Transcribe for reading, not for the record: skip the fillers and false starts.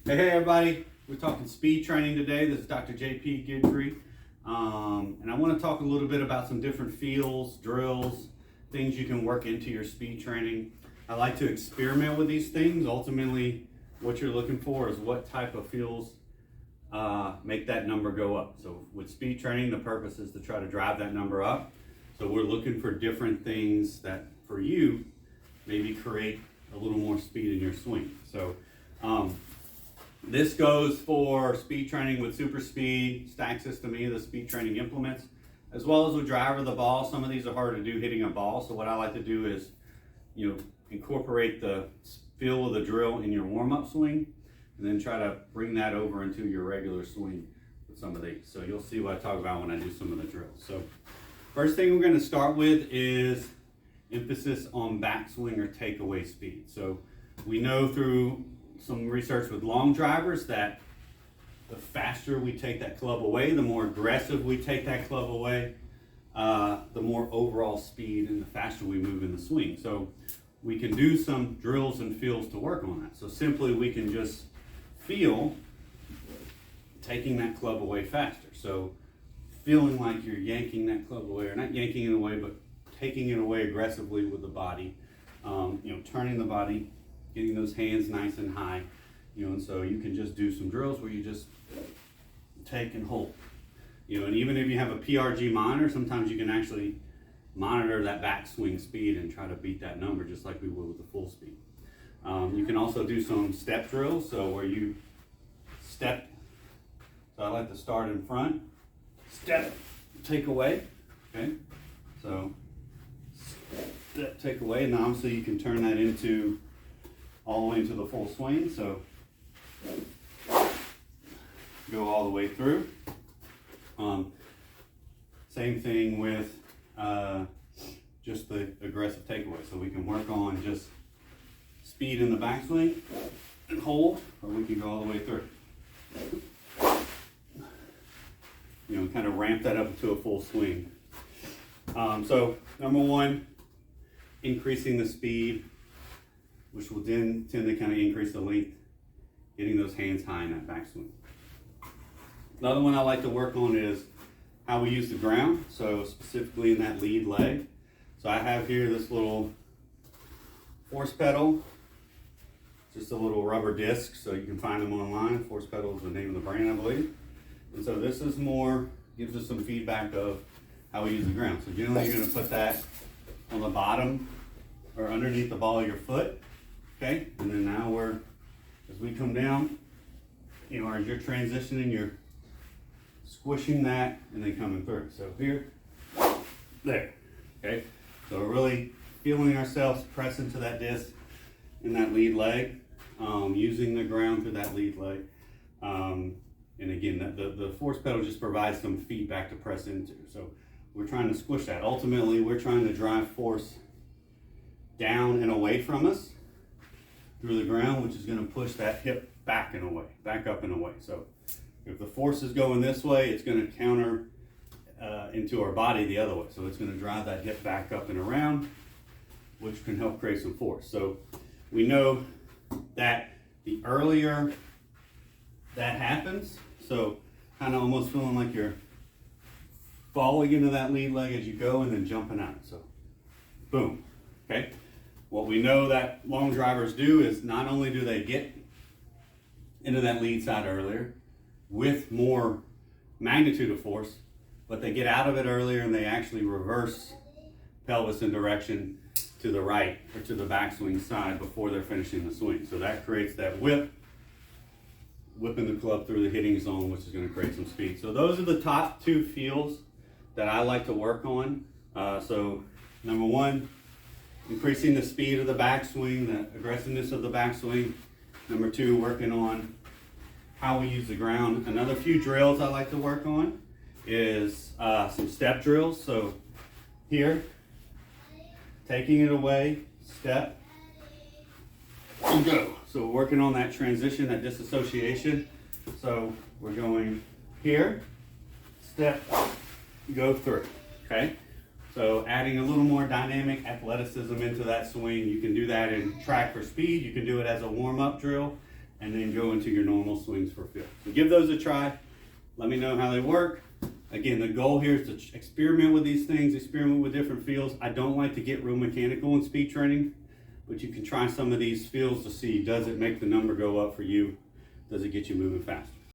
Hey everybody, we're talking speed training today. This is Dr. JP Guidry, and I want to talk a little bit about some different feels, drills, things you can work into your speed training. I like to experiment with these things. Ultimately, what you're looking for is what type of feels make that number go up. So with speed training, the purpose is to try to drive that number up. So we're looking for different things that for you maybe create a little more speed in your swing. So this goes for speed training with super speed, stack system, any of the speed training implements, as well as with driver of the ball. Some of these are hard to do hitting a ball. So what I like to do is, incorporate the feel of the drill in your warm-up swing, and then try to bring that over into your regular swing with some of these. So you'll see what I talk about when I do some of the drills. So first thing we're going to start with is emphasis on backswing or takeaway speed. So we know through some research with long drivers that the faster we take that club away, the more aggressive we take that club away, the more overall speed and the faster we move in the swing. So we can do some drills and feels to work on that. So simply we can just feel taking that club away faster. So feeling like you're yanking that club away, or not yanking it away, but taking it away aggressively with the body, turning the body, getting those hands nice and high, and so you can just do some drills where you just take and hold, and even if you have a PRG monitor, sometimes you can actually monitor that backswing speed and try to beat that number just like we would with the full speed. You can also do some step drills, so where you step, so I like to start in front, step, take away, okay, so step, take away, and obviously you can turn that into all the way into the full swing. So go all the way through. Same thing with just the aggressive takeaway. So we can work on just speed in the backswing and hold, or we can go all the way through. Kind of ramp that up to a full swing. So number one, increasing the speed, which will then tend to kind of increase the length, getting those hands high in that backswing. Another one I like to work on is how we use the ground, so specifically in that lead leg. So I have here this little force pedal, just a little rubber disc, so you can find them online. Force pedal is the name of the brand, I believe. And so this is more, gives us some feedback of how we use the ground. So generally you're gonna put that on the bottom or underneath the ball of your foot. Okay, and then now as we come down, as you're transitioning, you're squishing that and then coming through. So here, there, okay? So we're really feeling ourselves press into that disc in that lead leg, using the ground through that lead leg. And again, the force pedal just provides some feedback to press into. So we're trying to squish that. Ultimately, we're trying to drive force down and away from us through the ground, which is going to push that hip back and away, back up and away. So if the force is going this way, it's going to counter into our body the other way. So it's going to drive that hip back up and around, which can help create some force. So we know that the earlier that happens, so kind of almost feeling like you're falling into that lead leg as you go and then jumping out. So boom, okay? What we know that long drivers do is not only do they get into that lead side earlier with more magnitude of force, but they get out of it earlier and they actually reverse pelvis in direction to the right or to the backswing side before they're finishing the swing. So that creates that whipping the club through the hitting zone, which is going to create some speed. So those are the top two feels that I like to work on. So number one, increasing the speed of the backswing, the aggressiveness of the backswing. Number two, working on how we use the ground. Another few drills I like to work on is some step drills. So here, taking it away, step, and go. So we're working on that transition, that disassociation. So we're going here, step, go through, okay? So adding a little more dynamic athleticism into that swing. You can do that in track for speed. You can do it as a warm-up drill. and then go into your normal swings for feel. So give those a try. Let me know how they work. Again, the goal here is to experiment with these things, experiment with different feels. I don't like to get real mechanical in speed training, but you can try some of these feels to see, does it make the number go up for you? Does it get you moving faster?